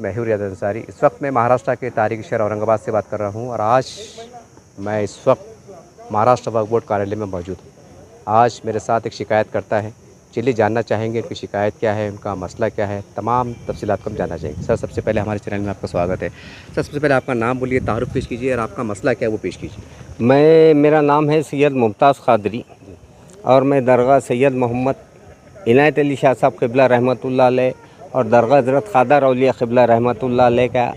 मैं रियाज अंसारी। इस वक्त मैं महाराष्ट्र के तारीखी शहर औरंगाबाद से बात कर रहा हूँ और आज मैं इस वक्त महाराष्ट्र वक्फ बोर्ड कार्यालय में मौजूद हूँ। आज मेरे साथ एक शिकायत करता है। चलिए जानना चाहेंगे उनकी शिकायत क्या है, उनका मसला क्या है, तमाम तफसीलात को हम जानना चाहेंगे। सर, सबसे पहले हमारे चैनल में आपका स्वागत है। सर, सबसे पहले आपका नाम बोलिए, तारुफ पेश कीजिए और आपका मसला क्या है वो पेश कीजिए। मेरा नाम है सैयद मुमताज़ क़ादरी और मैं दरगाह सैयद मोहम्मद इनायत अली शाह साहब क़िबला रहमतुल्लाह अलैह और दरगाह हज़रत क़ादर औलिया क़िबला रहमतुल्लाह अलैह का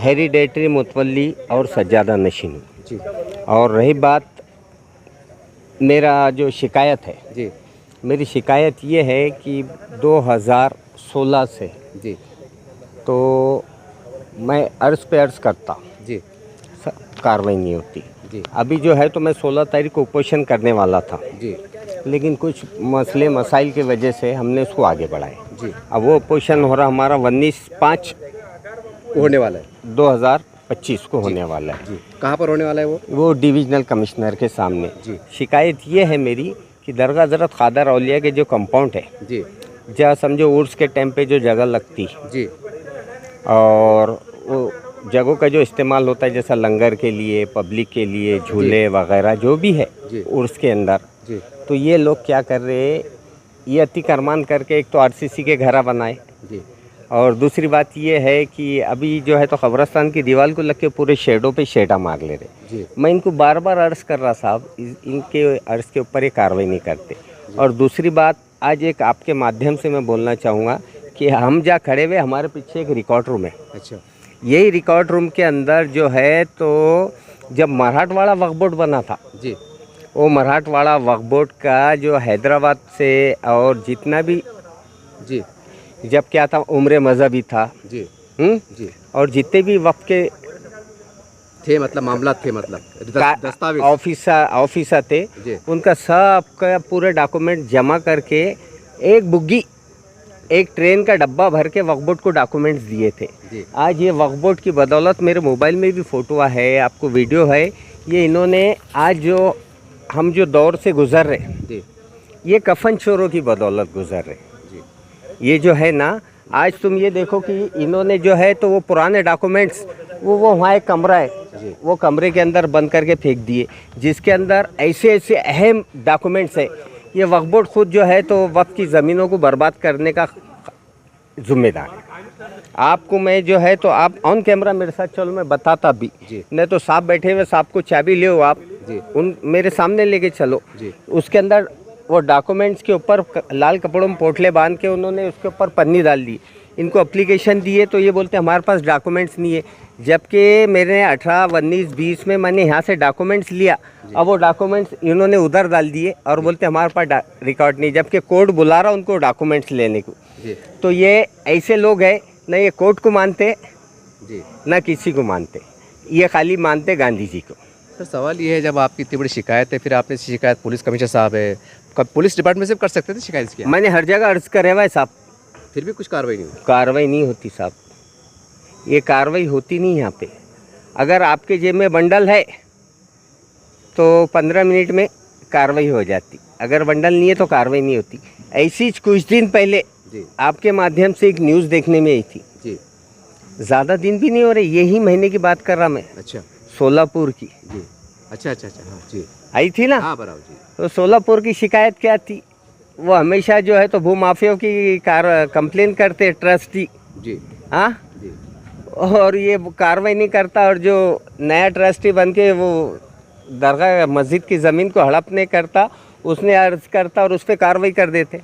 हेरिडेटरी मुतवल्ली और सज्जादा नशीन हूँ जी। और रही बात मेरा जो शिकायत है जी मेरी शिकायत ये है कि 2016 से जी तो मैं अर्ज़ पे अर्ज़ करता, जी कार्रवाई नहीं होती। जी अभी जो है तो मैं 16 तारीख को पोषण करने वाला था जी लेकिन कुछ मसले मसाइल की वजह से हमने उसको आगे बढ़ाए। जी। अब वो पोषण हो रहा हमारा 19/5 होने वाला है, 2025 को होने वाला है। जी। कहाँ पर होने वाला है वो डिविजनल कमिश्नर के सामने। जी। शिकायत ये है मेरी कि दरगाह हज़रत क़ादर औलिया के जो कंपाउंड है, जी जहाँ समझो उर्स के टाइम पे जो जगह लगती जी और वो जगहों का जो इस्तेमाल होता है जैसा लंगर के लिए, पब्लिक के लिए, झूले वगैरह जो भी है जी। उर्स के अंदर, जी तो ये लोग क्या कर रहे हैं, ये अतिक्रमण करके एक तो आरसीसी के घर बनाए जी और दूसरी बात ये है कि अभी जो है तो कब्रस्तान की दीवार को लग के पूरे शेडों पे शेडा मार ले रहे। जी। मैं इनको बार बार अर्ज़ कर रहा साहब, इनके अर्ज़ के ऊपर ये कार्रवाई नहीं करते। और दूसरी बात, आज एक आपके माध्यम से मैं बोलना चाहूँगा कि हम जहाँ खड़े हुए हमारे पीछे एक रिकॉर्ड रूम है। अच्छा। यही रिकॉर्ड रूम के अंदर जो है तो जब मराठवाड़ा वक्फ बोर्ड बना था, जी वो मराठवाड़ा वक्फ बोर्ड का जो हैदराबाद से और जितना भी जी जब क्या था उम्र मजहबी था जी जी और जितने भी वक्फ के थे, मतलब मामला थे, मतलब दस्तावेज ऑफिसर थे, जी। उनका सबका पूरे डॉक्यूमेंट जमा करके एक बुग्गी, एक ट्रेन का डब्बा भर के वक्फ बोर्ड को डॉक्यूमेंट्स दिए थे। जी। आज ये वक्फ बोर्ड की बदौलत, मेरे मोबाइल में भी फ़ोटो है, आपको वीडियो है, ये इन्होंने आज जो हम जो दौर से गुज़र रहे, जी ये कफन चोरों की बदौलत गुज़र रहे। जी ये जो है ना, आज तुम ये देखो कि इन्होंने जो है तो वो पुराने डॉक्यूमेंट्स वो वहाँ एक कमरा है, वो कमरे के अंदर बंद करके फेंक दिए, जिसके अंदर ऐसे ऐसे अहम डॉक्यूमेंट्स है। ये वक्फ बोर्ड खुद जो है तो वक्फ की ज़मीनों को बर्बाद करने का जिम्मेदार है। आपको मैं जो है तो आप ऑन कैमरा मेरे साथ चलो, मैं बताता भी, नहीं तो साहब बैठे हुए, साहब को चाबी ले आप जी। उन मेरे सामने लेके चलो जी। उसके अंदर वो डॉक्यूमेंट्स के ऊपर लाल कपड़ों में पोटले बांध के उन्होंने उसके ऊपर पन्नी डाल दी। इनको एप्लीकेशन दिए तो ये बोलते हमारे पास डॉक्यूमेंट्स नहीं है, जबकि मेरे 18, 19, 20 में मैंने यहाँ से डॉक्यूमेंट्स लिया। अब वो डॉक्यूमेंट्स इन्होंने उधर डाल दिए और बोलते हमारे पास रिकॉर्ड नहीं, जबकि कोर्ट बुला रहा उनको डॉक्यूमेंट्स लेने को। तो ये ऐसे लोग हैं, न ये कोर्ट को मानते जी, न किसी को मानते, ये खाली मानते गांधी जी को। सर, सवाल ये है, जब आपकी इतनी बड़ी शिकायत है, फिर आपने शिकायत पुलिस कमिश्नर साहब है, कब पुलिस डिपार्टमेंट से कर सकते थे शिकायत इसकी? मैंने हर जगह अर्ज करे हुआ है साहब, फिर भी कुछ कार्रवाई नहीं हुई। कार्रवाई नहीं होती साहब, ये कार्रवाई होती नहीं यहाँ पे। अगर आपके जेब में बंडल है तो 15 मिनट में कार्रवाई हो जाती, अगर बंडल नहीं है तो कार्रवाई नहीं होती। ऐसी कुछ दिन पहले जी आपके माध्यम से एक न्यूज़ देखने में आई थी जी। ज़्यादा दिन भी नहीं हो रहे, यही महीने की बात कर रहा मैं, अच्छा। सोलापुर की जी। अच्छा अच्छा अच्छा, हाँ जी, आई थी ना। हाँ बराबर जी। तो सोलापुर की शिकायत क्या थी, वो हमेशा जो है तो भूमाफियों की कंप्लेन करते ट्रस्टी, जी हाँ जी और ये कार्रवाई नहीं करता, और जो नया ट्रस्टी बन के वो दरगाह मस्जिद की ज़मीन को हड़प नहीं करता, उसने अर्ज करता और उस पर कार्रवाई कर देते।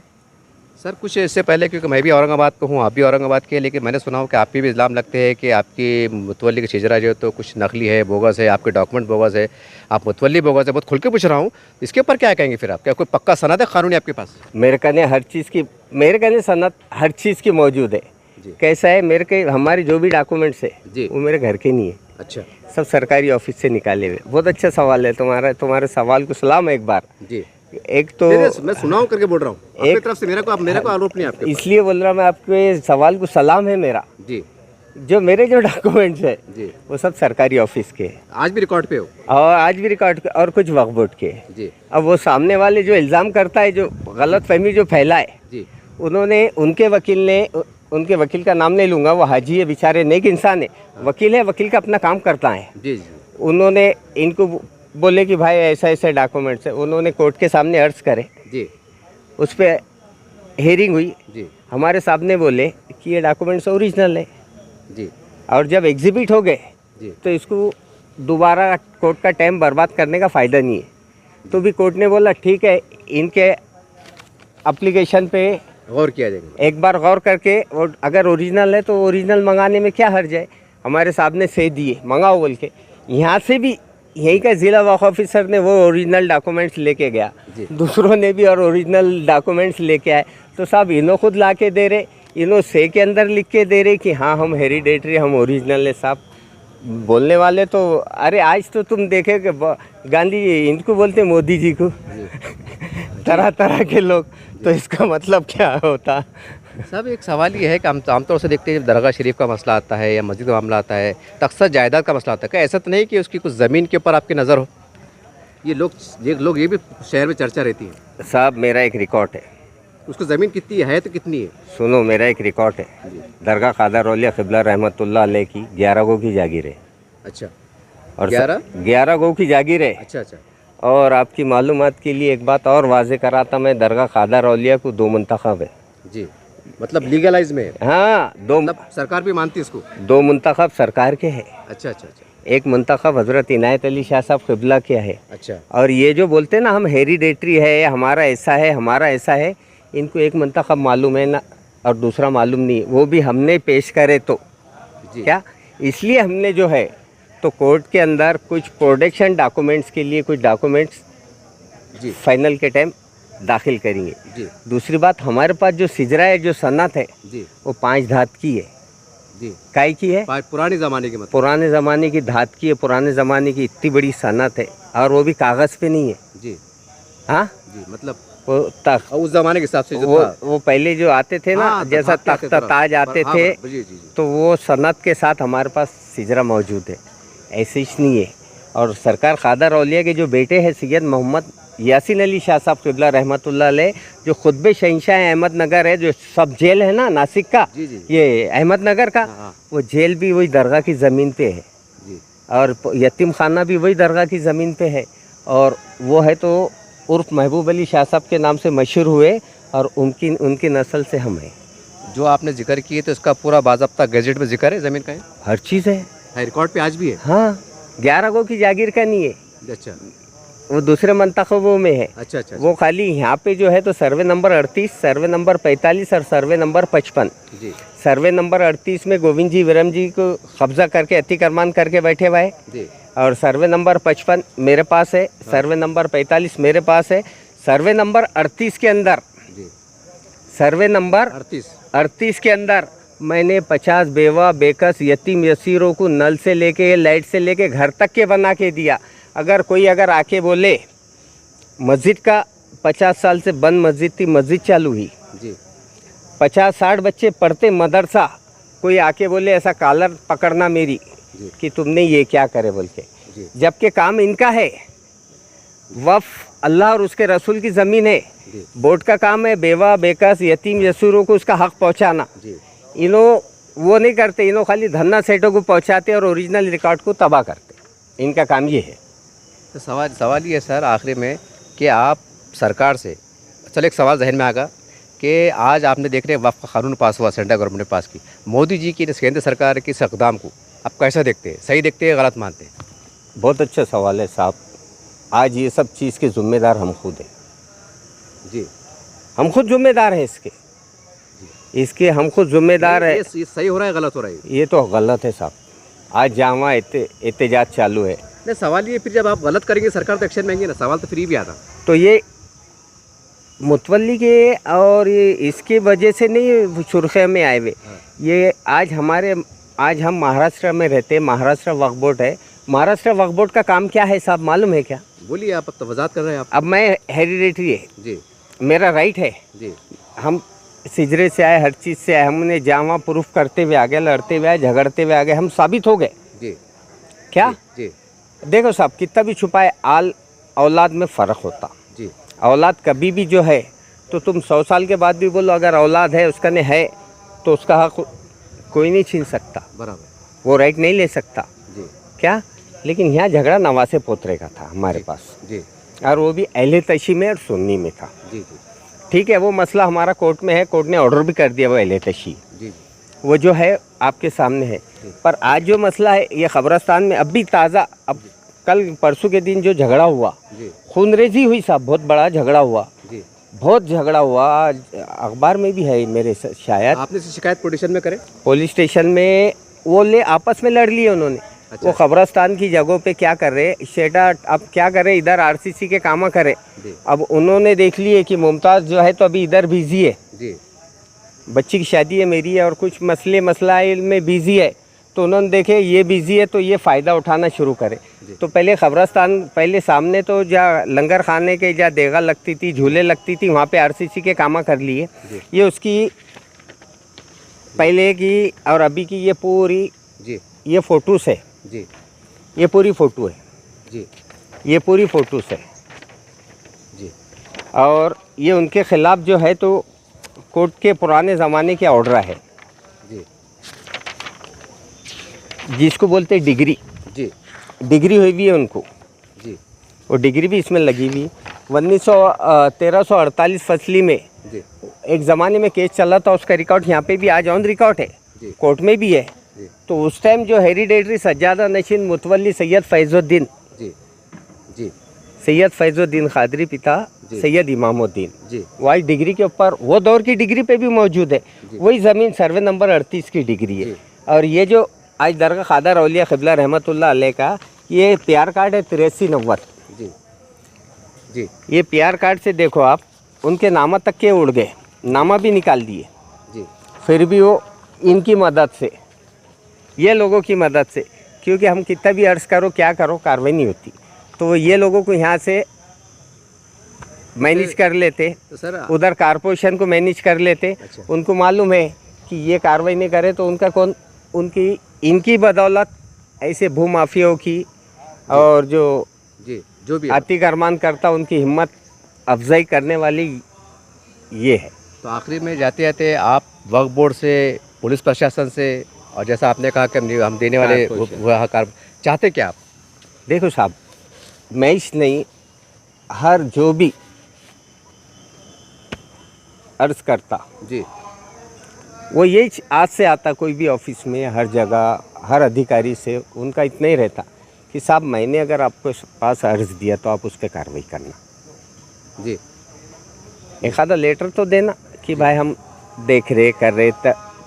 सर, कुछ इससे पहले, क्योंकि मैं भी औरंगाबाद का हूँ, आप भी औरंगाबाद के, लेकिन मैंने सुना हो कि आप पे भी इल्ज़ाम लगते हैं कि आपकी मुतवल्ली का शेजरा जो है तो कुछ नकली है, बोगस है, आपके डॉक्यूमेंट बोगस है, आप मुतवल्ली बोगस है। बहुत खुल के पूछ रहा हूँ, इसके ऊपर क्या कहेंगे फिर आप? क्या कोई पक्का सनद है कानूनी आपके पास? मेरे कहने हर चीज़ की, मेरे कहने सनद हर चीज़ की मौजूद है। कैसा है, मेरे के हमारी जो भी डॉक्यूमेंट्स है जी, वो मेरे घर के नहीं है। अच्छा। सब सरकारी ऑफिस से निकाले हुए। बहुत अच्छा सवाल है तुम्हारा, तुम्हारे सवाल को सलाम है एक बार जी। एक तो मैं सुनाऊं करके बोल रहा हूँ अपनी तरफ से, मेरे को आरोप नहीं आपके, इसलिए बोल रहा मैं आपके सवाल को सलाम है मेरा जी। जो मेरे जो डॉक्यूमेंट्स है जी, वो सब सरकारी ऑफिस के हैं, आज भी रिकॉर्ड पे हो, और आज भी रिकॉर्ड और कुछ वक्फ बोर्ड के हैं। जी अब वो सामने वाले जो इल्ज़ाम करता है, जो गलत फहमी जो फैलाए, जी उन्होंने, उनके वकील ने उनके वकील का नाम नहीं लूँगा, वो हाजी है बेचारे, नेक इंसान है, वकील है, वकील का अपना काम करता है। जी जी उन्होंने इनको बोले कि भाई ऐसा ऐसे डॉक्यूमेंट्स है, उन्होंने कोर्ट के सामने अर्ज करे, जी उस पर हेयरिंग हुई। जी हमारे साहब ने बोले कि ये डॉक्यूमेंट्स ओरिजिनल है, जी और जब एग्जिबिट हो गए जी तो इसको दोबारा कोर्ट का टाइम बर्बाद करने का फ़ायदा नहीं है। तो भी कोर्ट ने बोला ठीक है, इनके एप्लीकेशन पे गौर किया जाएगा। एक बार गौर करके, और अगर ओरिजिनल है तो ओरिजिनल मंगाने में क्या हर्ज है। हमारे साहब ने सही दिए, मंगाओ बोल के। यहाँ से भी यहीं का ज़िला वक्फ ऑफिसर ने वो ओरिजिनल डॉक्यूमेंट्स लेके गया, जी। दूसरों ने भी और ओरिजिनल डॉक्यूमेंट्स लेके आए। तो साहब इन्हों खुद ला के दे रहे, इन्हों से के अंदर लिख के दे रहे कि हाँ हम हेरिडेटरी, हम ओरिजिनल है। साहब बोलने वाले तो, अरे आज तो तुम देखे कि गांधी इनको बोलते मोदी जी को तरह तरह के लोग, तो इसका मतलब क्या होता। साहब एक सवाल ये है कि हम आमतौर से देखते हैं जब दरगाह शरीफ का मसला आता है या मस्जिद का मामला आता है तो अक्सर जायदाद का मसला आता है। क्या ऐसा तो नहीं कि उसकी कुछ ज़मीन के ऊपर आपकी नज़र हो? ये लोग ये भी शहर में चर्चा रहती है। साहब मेरा एक रिकॉर्ड है, उसको ज़मीन कितनी है तो कितनी है? सुनो, मेरा एक रिकॉर्ड है। दरगाह कादर औलिया क़िबला रहमतुल्लाह अलैह की 11 गो की जागीर है। अच्छा, और 11 गो की जागीर है। अच्छा अच्छा और आपकी मालूमात के लिए एक बात और वाजे कराता मैं, दरगाह कादर औलिया को 2 मुंतखब है। जी, मतलब लीगलाइज में है? हाँ, 2 मतलब सरकार भी मानती है इसको? 2 मुंतखब सरकार के हैं। अच्छा अच्छा अच्छा एक मुंतखब हज़रत इनायत अली शाह साहब क़िबला के है। अच्छा और ये जो बोलते हैं ना हम हेरिडेटरी है, हमारा ऐसा है, हमारा ऐसा है, इनको एक मुंतखब मालूम है ना और दूसरा मालूम नहीं, वो भी हमने पेश करे तो जी। क्या, इसलिए हमने जो है तो कोर्ट के अंदर कुछ प्रोडक्शन डॉक्यूमेंट्स के लिए कुछ डॉक्यूमेंट्स जी फाइनल के टाइम दाखिल करेंगे। जी दूसरी बात, हमारे पास जो सिजरा है, जो सनत है, जी वो 5 धात की है। जी, काय की है? पुराने ज़माने की, मतलब पुराने ज़माने की धात की है, पुराने ज़माने की इतनी बड़ी सनत है, और वो भी कागज़ पे नहीं है। जी हाँ जी, मतलब वो तख्त, उस ज़माने के हिसाब से जो था। वो पहले जो आते थे ना, हाँ, जैसा तख्त आते तख्त थे, ताज आते हाँ, थे, जी जी जी तो वो सनत के साथ हमारे पास सिजरा मौजूद है, ऐसे ही नहीं है। और सरकार कादर औलिया के जो बेटे हैं सैयद मोहम्मद यासीन अली शाह साहब क़िबला रहमतुल्लाह अलैह, जो खुतबे शहंशाह अहमदनगर है, जो सब जेल है ना नासिक का, जी जी ये अहमदनगर का, हाँ, वो जेल भी वही दरगाह की ज़मीन पे है, जी और यतीम खाना भी वही दरगाह की ज़मीन पे है। और वो है तो उर्फ महबूब अली शाह साहब के नाम से मशहूर हुए, और उनकी नस्ल से हम हैं। जो आपने जिक्र किए तो इसका पूरा बाज़ाब्ता गैजेट में जिक्र है ज़मीन का? हर चीज़ है, रिकॉर्ड पे आज भी है? हाँ। 11 गो की जागीर का नहीं है, अच्छा वो दूसरे मंतखबों में है। अच्छा अच्छा वो खाली यहाँ पे जो है तो सर्वे नंबर 38, सर्वे नंबर 45 और सर्वे नंबर 55। जी सर्वे नंबर 38 में गोविंद जी विरम जी को कब्जा करके अतिक्रमण करके बैठे हुए हैं, जी और सर्वे नंबर 55 मेरे पास है, सर्वे नंबर 45 मेरे पास है। सर्वे नंबर 38 के अंदर, जी सर्वे नंबर 38 के अंदर मैंने 50 बेवा बेकस यतीम यसीरों को नल से लेके लाइट से लेके घर तक के बना के दिया। अगर आके बोले, मस्जिद का 50 साल से बंद मस्जिद थी, मस्जिद चालू हुई, जी 50-60 बच्चे पढ़ते मदरसा, कोई आके बोले ऐसा कॉलर पकड़ना मेरी जी कि तुमने ये क्या करे बोल के, जी जबकि काम इनका है, वफ़ अल्लाह और उसके रसूल की ज़मीन है, जी बोर्ड का काम है बेवा बेकस यतीम यसूरों को उसका हक पहुंचाना। जी इन्हों वो नहीं करते, इन्हों खाली धन्ना सेठों को पहुंचाते और ओरिजिनल रिकॉर्ड को तबाह करते, इनका काम ये है। तो सवाल ये है सर आखिरी में कि आप सरकार से, चलो एक सवाल जहन में आगा कि आज आपने देख रहे वक्फ का कानून पास हुआ, सेंट्रल गवर्नमेंट ने पास की, मोदी जी की केंद्र सरकार की इस इक़दाम को आप कैसा देखते हैं? सही देखते हैं, गलत मानते हैं? बहुत अच्छा सवाल है साहब। आज ये सब चीज़ के ज़िम्मेदार हम खुद हैं। जी, हम खुद ज़िम्मेदार हैं इसके हम खुद ज़िम्मेदार है। ये सही हो रहा है, गलत हो रहा है? ये तो गलत है साहब। आज जहाँ एहतजाज चालू है, नहीं सवाल ये, फिर जब आप गलत करेंगे सरकार तो एक्शन लेंगे ना, सवाल तो फ्री भी आता। तो ये मुतवल्ली के और ये इसके वजह से नहीं सुर्खियों में आए हुए। ये आज हम महाराष्ट्र में रहते हैं, महाराष्ट्र वक्फ बोर्ड है। महाराष्ट्र वक्फ बोर्ड का काम क्या है साहब मालूम है क्या? बोलिए, आप तो वजाहत कर रहे हैं आप। अब मैं हेरिडेटरी है जी मेरा राइट है, जी हम सिजरे से आए, हर चीज़ से आए, हमने जहाँ प्रूफ करते हुए आ गए, लड़ते हुए आए, झगड़ते हुए आ गए, हम साबित हो गए। जी क्या जी देखो साहब, कितना भी छुपाए औलाद में फ़र्क होता। जी औलाद कभी भी जो है तो तुम 100 साल के बाद भी बोलो अगर औलाद है उसका ने है तो उसका हक कोई नहीं छीन सकता, बराबर, वो राइट नहीं ले सकता। जी क्या, लेकिन यहाँ झगड़ा नवासे पोतरे का था हमारे पास, जी और वो भी अहले तशी में और सुन्नी में था। जी जी ठीक है, वो मसला हमारा कोर्ट में है, कोर्ट ने ऑर्डर भी कर दिया वो अहले तशी, जी जी वो जो है आपके सामने है। पर आज जो मसला है ये खबरस्तान में अभी ताज़ा, अब कल परसों के दिन जो झगड़ा हुआ, जी खूनरेजी हुई साहब, बहुत बड़ा झगड़ा हुआ, जी। बहुत झगड़ा हुआ, अखबार में भी है मेरे शायद। आपने इसे शिकायत पुलिस में करे? पुलिस स्टेशन में वो ले आपस में लड़ लिए उन्होंने। अच्छा। वो खबरस्तान की जगहों पे क्या कर रहे शेटा, अब क्या करे, इधर आरसीसी के काम करे। जी अब उन्होंने देख लिए कि मुमताज़ जो है तो अभी इधर बिजी है, जी बच्ची की शादी है मेरी है और कुछ मसलाइल में बिजी है, तो उन्होंने देखे ये बिजी है तो ये फ़ायदा उठाना शुरू करे। तो पहले खबरस्तान, पहले सामने तो जहाँ लंगर खाने के जहाँ देगा लगती थी, झूले लगती थी, वहाँ पे आरसीसी के कामा कर लिए। ये उसकी पहले की और अभी की ये पूरी जी ये फ़ोटोस है, जी ये पूरी फ़ोटो है, जी ये पूरी फ़ोटोस है। जी और ये उनके ख़िलाफ़ जो है तो कोर्ट के पुराने ज़माने के ऑर्डर है, जी जिसको बोलते हैं डिग्री, जी डिग्री हुई भी है उनको, जी वो डिग्री भी इसमें लगी हुई। 1348 फसली में जी एक ज़माने में केस चला था, उसका रिकॉर्ड यहाँ पे भी आज ऑन रिकॉर्ड है, जी कोर्ट में भी है। जी तो उस टाइम जो हेरिडेटरी सज्जादा नशीन मुतवल्ली सैयद फैज़ुद्दीन, जी जी सैयद फैज़ुद्दीन खादरी पिता जी। सैयद इमामुद्दीन, जी वाइट डिग्री के ऊपर वो दौर की डिग्री पे भी मौजूद है। वही ज़मीन सर्वे नंबर 38 की डिग्री है। जी। और ये जो आज दरगाह ख़ादर औलिया क़िबला रहमतुल्लाह अलैह का ये पीआर कार्ड है 8390। जी जी ये पीआर कार्ड से देखो आप, उनके नामा तक के उड़ गए, नामा भी निकाल दिए, जी फिर भी वो इनकी मदद से, ये लोगों की मदद से, क्योंकि हम कितना भी अर्ज़ करो क्या करो कार्रवाई नहीं होती, तो वो ये लोगों को यहाँ से मैनेज कर लेते, तो सर उधर कारपोरेशन को मैनेज कर लेते। अच्छा। उनको मालूम है कि ये कार्रवाई नहीं करे तो उनका कौन, उनकी इनकी बदौलत ऐसे भू माफियाओं की और जो जी जो भी है। आतिक अरमान करता उनकी हिम्मत अफजाई करने वाली ये है। तो आखिरी में जाते जाते आप वक्फ बोर्ड से, पुलिस प्रशासन से, और जैसा आपने कहा कि हम देने वाले वह चाहते क्या आप? देखो साहब, मैं इस नहीं, हर जो भी अर्ज करता जी वो यही आज से आता, कोई भी ऑफिस में, हर जगह, हर अधिकारी से उनका इतना ही रहता कि साहब मैंने अगर आपको पास अर्ज दिया तो आप उस पर कार्रवाई करना, जी एक आधा लेटर तो देना कि भाई हम देख रहे, कर रहे,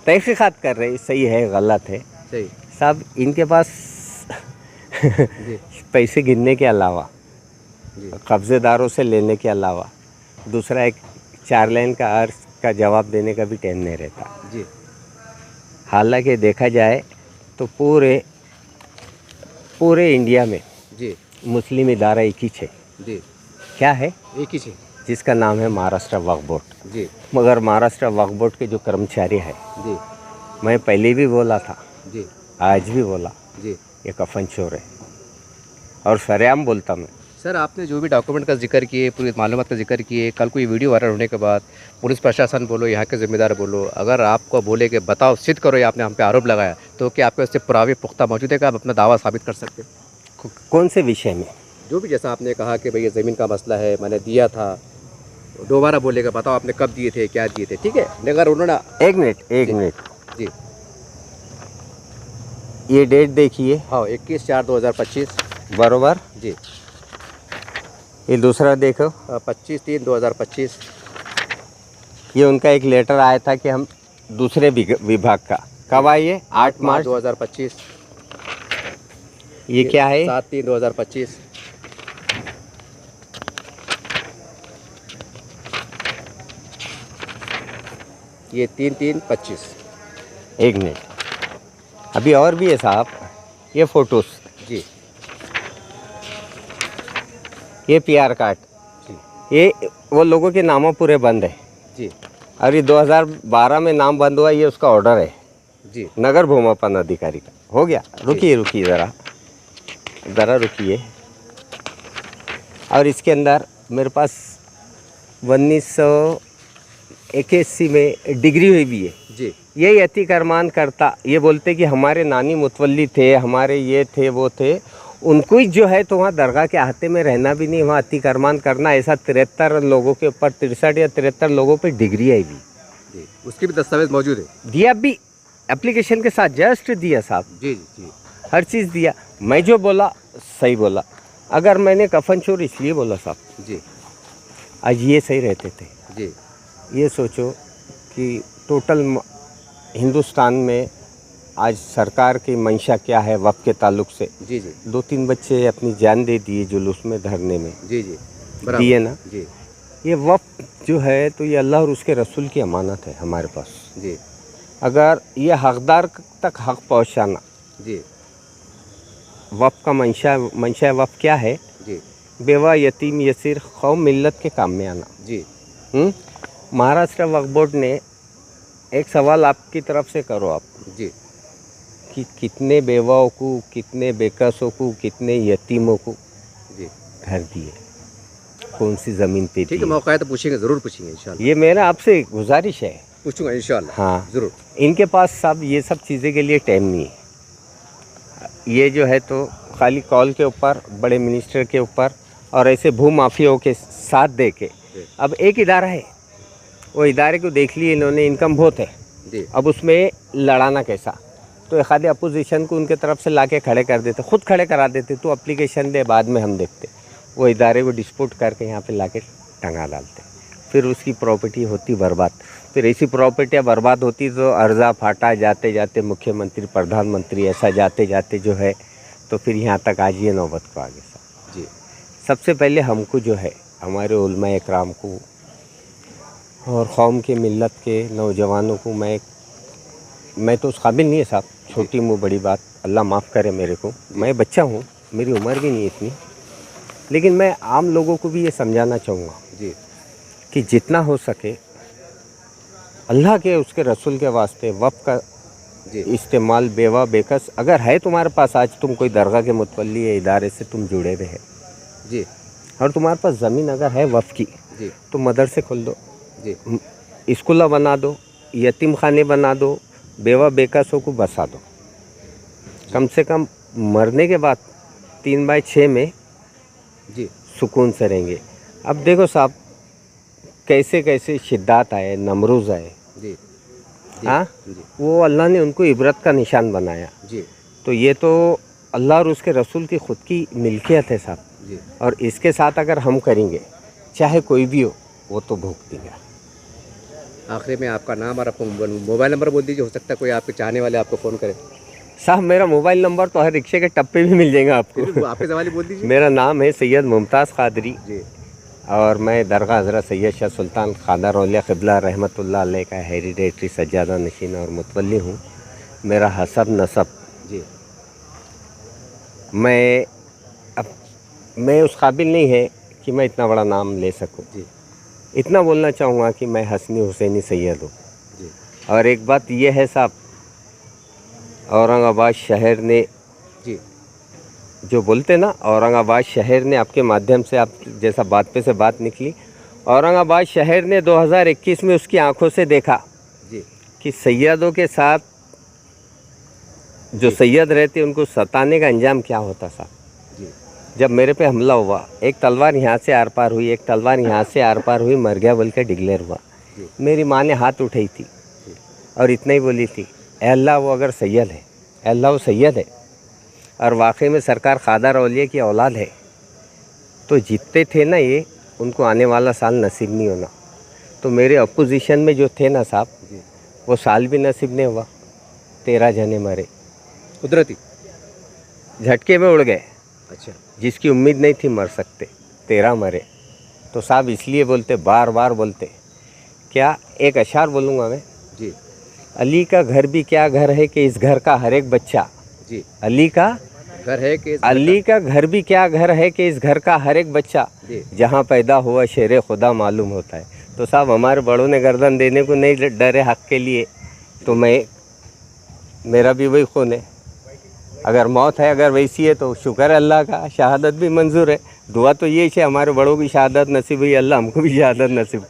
तहकीकात कर रहे, सही है गलत है। सही साहब इनके पास जी पैसे गिनने के अलावा, जी कब्ज़ेदारों से लेने के अलावा दूसरा एक 4 लाइन का अर्ज का जवाब देने का भी टाइम नहीं रहता। जी हालांकि देखा जाए तो पूरे इंडिया में जी मुस्लिम इदारा एक ही है। जी क्या है? एक ही चीज़। जिसका नाम है महाराष्ट्र वक्फ बोर्ड। जी मगर महाराष्ट्र वक्फ बोर्ड के जो कर्मचारी हैं, जी मैं पहले भी बोला था, जी आज भी बोला, जी ये कफन चोर है और सरेआम बोलता मैं। सर, आपने जो भी डॉक्यूमेंट का जिक्र किए, पूरी मालूमात का जिक्र किए, कल कोई वीडियो वायरल होने के बाद पुलिस प्रशासन बोलो, यहाँ के ज़िम्मेदार बोलो, अगर आपको बोले कि बताओ सिद्ध करो, ये आपने हम पे आरोप लगाया, तो क्या आपके उससे पुरावे पुख्ता मौजूद है कि आप अपना दावा साबित कर सकते हैं? कौन से विषय में? जो भी, जैसा आपने कहा कि भाई ये ज़मीन का मसला है, मैंने दिया था, दोबारा बोलेगा बताओ आपने कब दिए थे, क्या दिए थे, ठीक है? अगर उन्होंने एक मिनट जी ये डेट देखिए। हाँ, 21/4/2025 बरोबर। जी। ये दूसरा देखो, 25/3/2025 ये उनका एक लेटर आया था कि हम दूसरे विभाग का, कब आइए? 8 मार्च 2025। ये क्या है? 7/3/2025। ये 3/3/25। एक मिनट, अभी और भी है साहब, ये फोटोस, जी ये पीआर कार्ड, जी ये वो लोगों के नामों पूरे बंद है। जी और ये 2012 में नाम बंद हुआ, ये उसका ऑर्डर है जी नगर भूमापन अधिकारी का। हो गया, रुकिए ज़रा रुकिए। और इसके अंदर मेरे पास 81 में डिग्री हुई भी है। जी यही अतिक्रमण करता, ये बोलते कि हमारे नानी मुतवल्ली थे, हमारे ये थे वो थे, उनको ही जो है तो वहाँ दरगाह के अहाते में रहना भी नहीं, वहाँ अतिक्रमण करना, ऐसा 73 लोगों के ऊपर 63 या 73 लोगों पे डिग्री आई भी। जी, उसकी भी दस्तावेज मौजूद है। दिया भी एप्लीकेशन के साथ, जस्ट दिया साहब, जी जी जी हर चीज़ दिया। मैं जो बोला सही बोला। अगर मैंने कफन चोर इसलिए बोला साहब, जी आज ये सही रहते थे। जी ये सोचो कि टोटल हिंदुस्तान में आज सरकार की मंशा क्या है वक़्फ़ के ताल्लुक से। जी जी 2-3 बच्चे अपनी जान दे दिए जुलूस में धरने में, जी जी दिए ना। जी ये वक़्फ़ जो है तो ये अल्लाह और उसके रसूल की अमानत है हमारे पास। जी अगर ये हकदार तक हक पहुंचाना, जी वक़्फ़ का मंशा वक़्फ़ क्या है? जी बेवा, यतीम, यसीर, कौम, मिल्लत के काम में आना। जी महाराष्ट्र वक्फ बोर्ड ने एक सवाल आपकी तरफ से करो आप, जी कि कितने बेवाओं को, कितने बेकसों को, कितने यतीमों को जी घर दिए, कौन सी ज़मीन पे ठीक है, दिए? मौका है तो पूछेंगे, ज़रूर पूछेंगे इंशाल्लाह। ये मेरा आपसे गुजारिश है। पूछूंगा इंशाल्लाह। हाँ, ज़रूर। इनके पास सब ये सब चीज़ें के लिए टाइम नहीं है। ये जो है तो खाली कॉल के ऊपर, बड़े मिनिस्टर के ऊपर और ऐसे भू माफियाओं के साथ दे के, अब एक इदारा है, वो इदारे को देख लिए इन्होंने, इनकम बहुत है, जी अब उसमें लड़ाना कैसा? तो एक आधे अपोजिशन को उनके तरफ से लाके खड़े कर देते, खुद खड़े करा देते, तो एप्लीकेशन दे, बाद में हम देखते। वो इदारे को डिस्प्यूट करके यहाँ पे लाके टंगा डालते, फिर उसकी प्रॉपर्टी होती बर्बाद। फिर ऐसी प्रॉपर्टियाँ बर्बाद होती तो अर्जा फाटा, जाते जाते मुख्यमंत्री, प्रधानमंत्री, ऐसा जाते जाते जो है तो फिर यहाँ तक आज ये नौबत को आ गया साहब। जी सबसे पहले हमको जो है, हमारे उलमा इकराम को और कौम के मिल्लत के नौजवानों को, मैं तो उस काबिल नहीं है साहब, छोटी मुँह बड़ी बात, अल्लाह माफ़ करे मेरे को, मैं बच्चा हूँ, मेरी उम्र भी नहीं इतनी, लेकिन मैं आम लोगों को भी ये समझाना चाहूँगा जी कि जितना हो सके अल्लाह के उसके रसूल के वास्ते वक़्फ़ का जी इस्तेमाल, बेवा बेकस अगर है तुम्हारे पास, आज तुम कोई दरगाह के मुतवल्ली है, इदारे से तुम जुड़े हुए हैं जी और तुम्हारे पास ज़मीन अगर है वफ़्फ़ की, जी तो मदरसे खोल दो, जी स्कूल बना दो, यतीम खाने बना दो, बेवा बेकसों को बसा दो। कम से कम मरने के बाद 3/6 में जी सुकून से रहेंगे। अब देखो साहब, कैसे कैसे शिद्दात आए, नमरूज़ आए, जी हाँ, जी वो अल्लाह ने उनको इबरत का निशान बनाया। जी तो ये तो अल्लाह और उसके रसूल की ख़ुद की मिल्कियत है साहब, जी और इसके साथ अगर हम करेंगे, चाहे कोई भी हो, वो तो भुगतेगा। आखिरी में आपका नाम और आपको मोबाइल नंबर बोल दीजिए, हो सकता है कोई आपके चाहने वाले आपको फ़ोन करें। साहब मेरा मोबाइल नंबर तो हर रिक्शे के टप्पे भी मिल जाएगा फिर आपको। वो आपके सवाल ही बोल दीजिए। मेरा नाम है सैयद मुमताज़ कादरी जी और मैं दरगाह हज़रत सैयद शाह सुल्तान ख़ादर औलिया क़िबला रहमतुल्लाह अलैह का हेरिडेटरी सज्जादा नशीन और मुतवल्ली हूँ। मेरा हसब नसब, जी मैं उस काबिल नहीं है कि मैं इतना बड़ा नाम ले सकूँ। जी इतना बोलना चाहूँगा कि मैं हसनी हुसैनी सैयद हूँ। जी और एक बात यह है साहब, औरंगाबाद शहर ने जी जो बोलते ना, औरंगाबाद शहर ने आपके माध्यम से, आप जैसा बात पे से बात निकली, औरंगाबाद शहर ने 2021 में उसकी आंखों से देखा जी कि सैयदों के साथ जो सैयद रहते उनको सताने का अंजाम क्या होता साहब। जी जब मेरे पे हमला हुआ, एक तलवार यहाँ से आर पार हुई, एक तलवार यहाँ से आर पार हुई, मर गया बोल के डिक्लेयर हुआ। जी मेरी माँ ने हाथ उठाई थी और इतना ही बोली थी, ए अल्लाह वो अगर सैयद है, ए अल्लाह वो सैयद है और वाकई में सरकार ख़ादर औलिया की औलाद है, तो जितने थे ना ये, उनको आने वाला साल नसीब नहीं होना। तो मेरे अपोजिशन में जो थे ना साहब, जी वो साल भी नसीब नहीं हुआ। 13 जने मरे, कुदरती। झटके में उड़ गए। अच्छा जिसकी उम्मीद नहीं थी मर सकते, 13 मरे। तो साहब इसलिए बोलते, बार बार बोलते, क्या एक अशार बोलूँगा मैं, जी अली का घर भी क्या घर है कि इस घर का हर एक बच्चा, जी अली का घर है कि अली का घर भी क्या घर है कि इस घर का हर एक बच्चा, जी जहाँ पैदा हुआ शेर खुदा मालूम होता है। तो साहब हमारे बड़ों ने गर्दन देने को नहीं डरे हक़ के लिए, तो मेरा भी वही खून है। अगर मौत है, अगर वैसी है तो शुक्र है अल्लाह का, शहादत भी मंजूर है। दुआ तो ये है हमारे बड़ों की शहादत नसीब हुई, अल्लाह हमको भी शहादत नसीब कर।